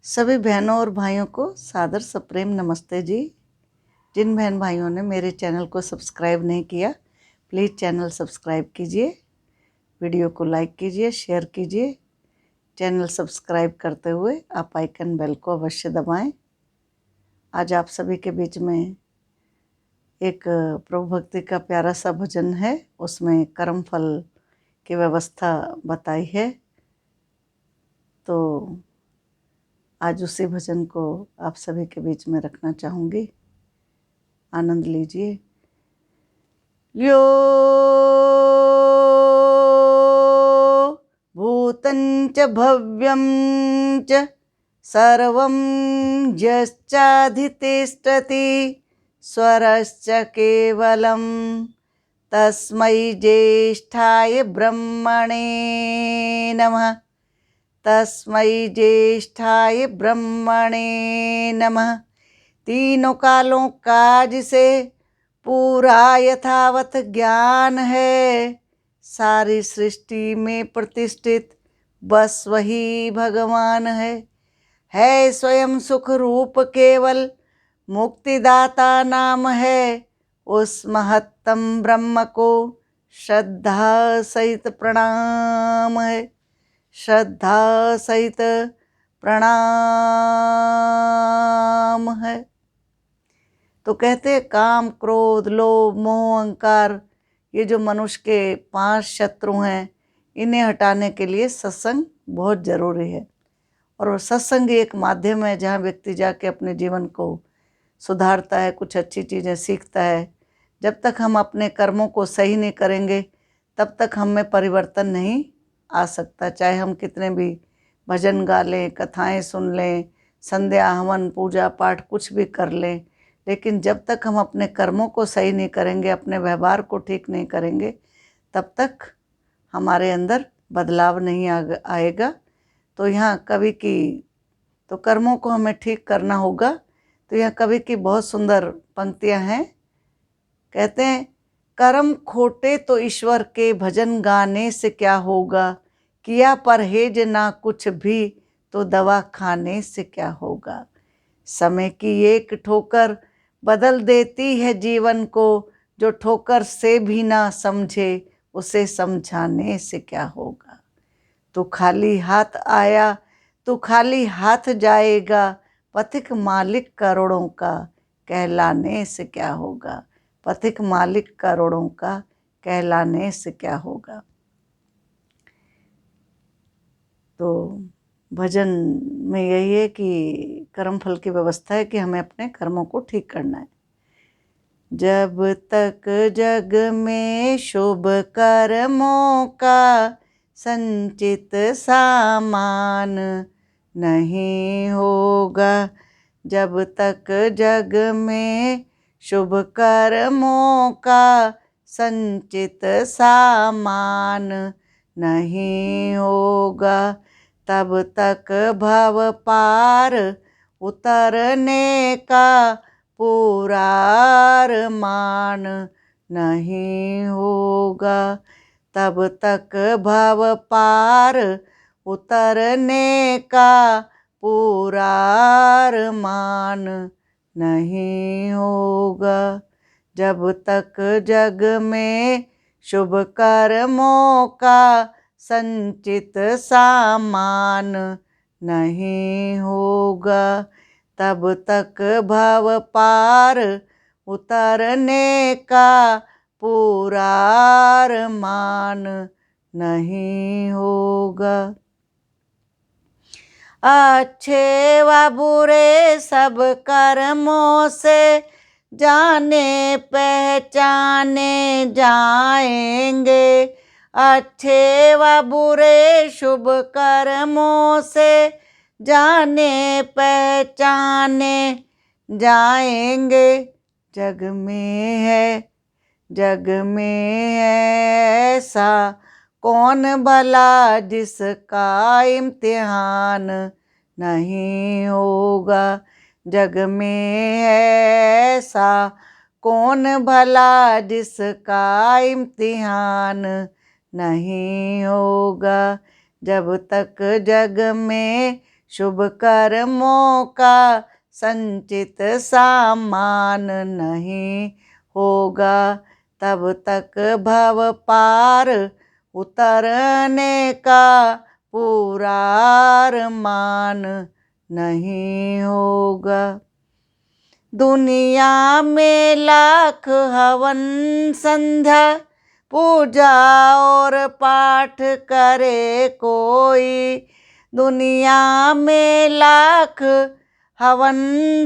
सभी बहनों और भाइयों को सादर सप्रेम नमस्ते जी। जिन बहन भाइयों ने मेरे चैनल को सब्सक्राइब नहीं किया, प्लीज़ चैनल सब्सक्राइब कीजिए, वीडियो को लाइक कीजिए, शेयर कीजिए। चैनल सब्सक्राइब करते हुए आप आइकन बेल को अवश्य दबाएं। आज आप सभी के बीच में एक प्रभु भक्ति का प्यारा सा भजन है, उसमें कर्म फल की व्यवस्था बताई है। तो आज उसी भजन को आप सभी के बीच में रखना चाहूँगी। आनंद लीजिए। यो भूतं च भव्यं च सर्वं यश्चाधितिष्ठति स्वरश्च केवलं तस्मै ज्येष्ठाय ब्रह्मणे नमः। तस्मै ज्येष्ठाय ब्रह्मणे नमः। तीनों कालों का जिसे पूरा यथावत ज्ञान है, सारी सृष्टि में प्रतिष्ठित बस वही भगवान है स्वयं सुख रूप केवल मुक्तिदाता नाम है। उस महत्तम ब्रह्म को श्रद्धा सहित प्रणाम है, श्रद्धा सहित प्रणाम है। तो कहते हैं काम क्रोध लोभ मोह अहंकार, ये जो मनुष्य के 5 शत्रु हैं, इन्हें हटाने के लिए सत्संग बहुत ज़रूरी है। और सत्संग एक माध्यम है जहाँ व्यक्ति जाके अपने जीवन को सुधारता है, कुछ अच्छी चीज़ें सीखता है। जब तक हम अपने कर्मों को सही नहीं करेंगे तब तक हम में परिवर्तन नहीं आ सकता। चाहे हम कितने भी भजन गा लें, कथाएं सुन लें, संध्या हवन पूजा पाठ कुछ भी कर लें, लेकिन जब तक हम अपने कर्मों को सही नहीं करेंगे, अपने व्यवहार को ठीक नहीं करेंगे, तब तक हमारे अंदर बदलाव नहीं आएगा। तो यहाँ कवि की तो कर्मों को हमें ठीक करना होगा। तो यहाँ कवि की बहुत सुंदर पंक्तियाँ हैं। कहते हैं कर्म खोटे तो ईश्वर के भजन गाने से क्या होगा, किया परहेज ना कुछ भी तो दवा खाने से क्या होगा। समय की एक ठोकर बदल देती है जीवन को, जो ठोकर से भी ना समझे उसे समझाने से क्या होगा। तू खाली हाथ आया तू खाली हाथ जाएगा, पथिक मालिक करोड़ों का कहलाने से क्या होगा। पथिक मालिक करोड़ों का कहलाने से क्या होगा। तो भजन में यही है कि कर्म फल की व्यवस्था है कि हमें अपने कर्मों को ठीक करना है। जब तक जग में शुभ कर्मों का संचित सामान नहीं होगा, जब तक जग में शुभ कर्मों का संचित सामान नहीं होगा, तब तक भव पार उतरने का पूरा अरमान नहीं होगा, तब तक भव पार उतरने का पूरा अरमान नहीं होगा। जब तक जग में शुभ कर्मों का संचित सामान नहीं होगा, तब तक भव पार उतरने का पूरा अरमान नहीं होगा। अच्छे व बुरे सब कर्मों से जाने पहचाने जाएंगे, अच्छे व बुरे शुभ कर्मों से जाने पहचाने जाएंगे। जग में है ऐसा कौन भला जिसका इम्तिहान नहीं होगा। जग में है ऐसा कौन भला जिसका इम्तिहान नहीं होगा। जब तक जग में शुभ कर्मों का संचित सामान नहीं होगा, तब तक भव पार उतरने का पूरा अरमान नहीं होगा। दुनिया में लाख हवन संध्या पूजा और पाठ करे कोई, दुनिया में लाख हवन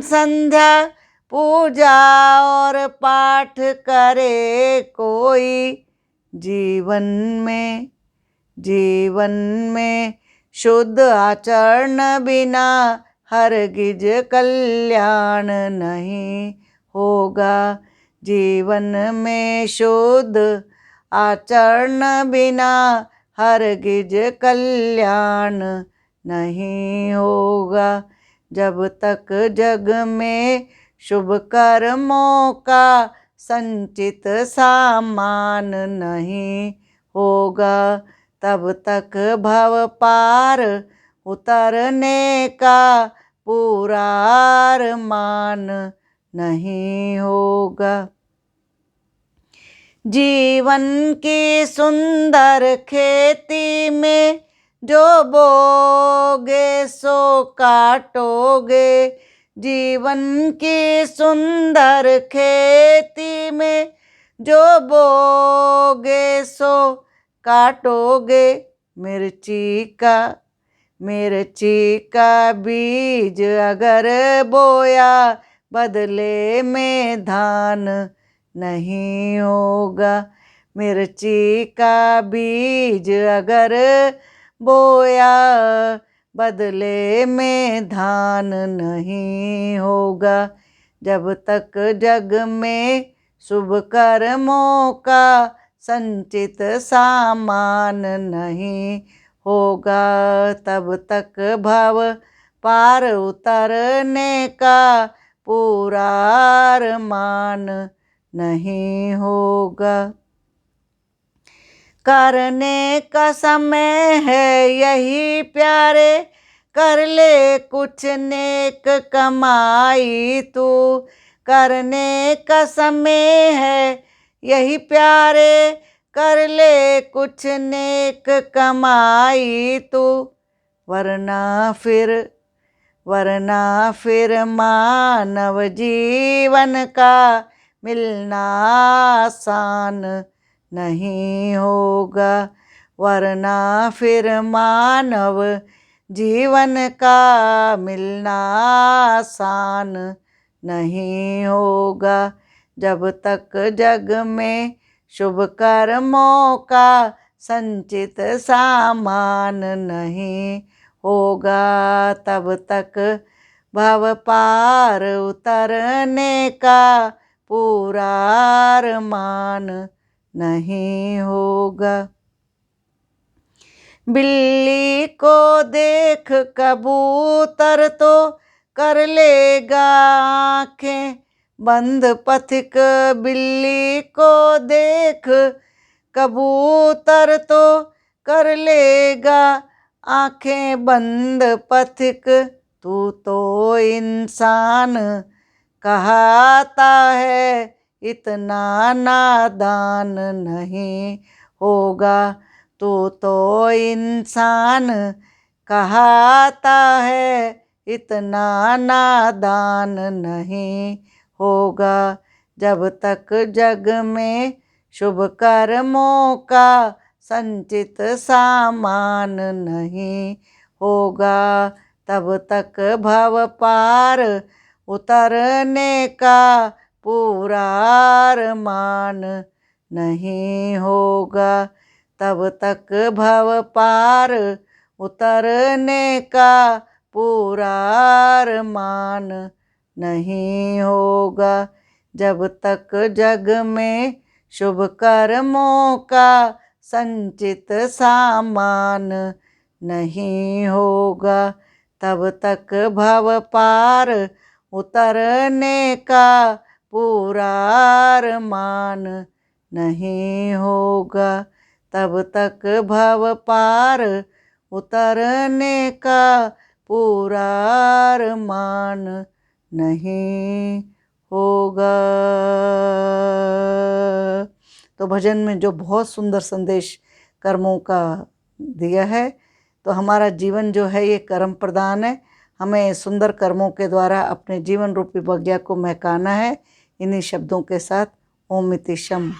संध्या पूजा और पाठ करे कोई, जीवन में शुद्ध आचरण बिना हरगिज कल्याण नहीं होगा। जीवन में शुद्ध आचरण बिना हरगिज कल्याण नहीं होगा। जब तक जग में शुभ कर्मों का संचित सामान नहीं होगा, तब तक भव पार उतरने का पूरा अरमान नहीं होगा। जीवन की सुंदर खेती में जो बोगे सो काटोगे, जीवन की सुंदर खेती में जो बोगे सो काटोगे। मिर्ची का बीज अगर बोया बदले में धान नहीं होगा। मिर्ची का बीज अगर बोया बदले में धान नहीं होगा। जब तक जग में शुभ कर्मों का संचित सामान नहीं होगा, तब तक भव पार उतरने का पूरा अरमान नहीं होगा। करने का समय है यही प्यारे, कर ले कुछ नेक कमाई तू। करने का समय है यही प्यारे, कर ले कुछ नेक कमाई तू। वरना फिर मानव जीवन का मिलना आसान नहीं होगा। वरना फिर मानव जीवन का मिलना आसान नहीं होगा। जब तक जग में शुभ कर्मों का संचित सामान नहीं होगा, तब तक भव पार उतरने का पूरा अरमान नहीं होगा। बिल्ली को देख कबूतर तो कर लेगा आंखें बंद पथिक। बिल्ली को देख कबूतर तो कर लेगा आंखें बंद पथिक। तू तो इंसान कहता है इतना नादान नहीं होगा। तू तो इंसान कहता है इतना नादान नहीं होगा। जब तक जग में शुभ कर्मों का संचित सामान नहीं होगा, तब तक भव पार उतरने का पूरा अरमान नहीं होगा। तब तक भव पार उतरने का पूरा अरमान नहीं होगा। जब तक जग में शुभ कर्मों का संचित सामान नहीं होगा, तब तक भव पार उतरने का पूरा अरमान नहीं होगा। तब तक भव पार उतरने का पूरा अरमान नहीं होगा। तो भजन में जो बहुत सुंदर संदेश कर्मों का दिया है, तो हमारा जीवन जो है ये कर्म प्रधान है। हमें सुंदर कर्मों के द्वारा अपने जीवन रूपी बगिया को महकाना है। इन्हीं शब्दों के साथ ओम इति शम।